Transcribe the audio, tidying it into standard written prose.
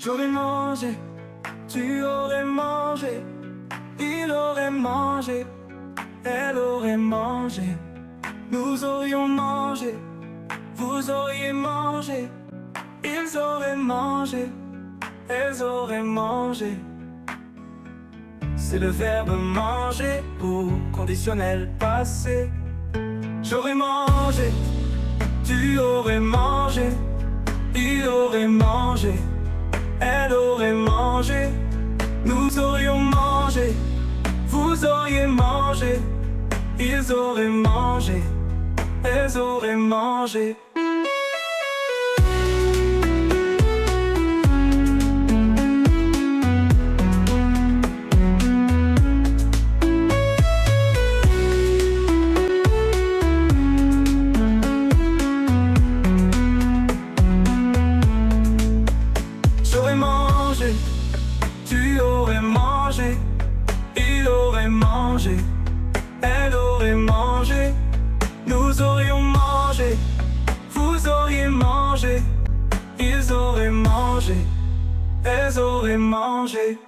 J'aurais mangé, tu aurais mangé, il aurait mangé, elle aurait mangé, nous aurions mangé, vous auriez mangé, ils auraient mangé, elles auraient mangé. C'est le verbe manger au conditionnel passé. J'aurais mangé, tu aurais mangé, il aurait mangé, elle aurait mangé, nous aurions mangé, vous auriez mangé, ils auraient mangé, elles auraient mangé. J'aurais mangé, tu aurais mangé, il aurait mangé, elle aurait mangé, nous aurions mangé, vous auriez mangé, ils auraient mangé, elles auraient mangé.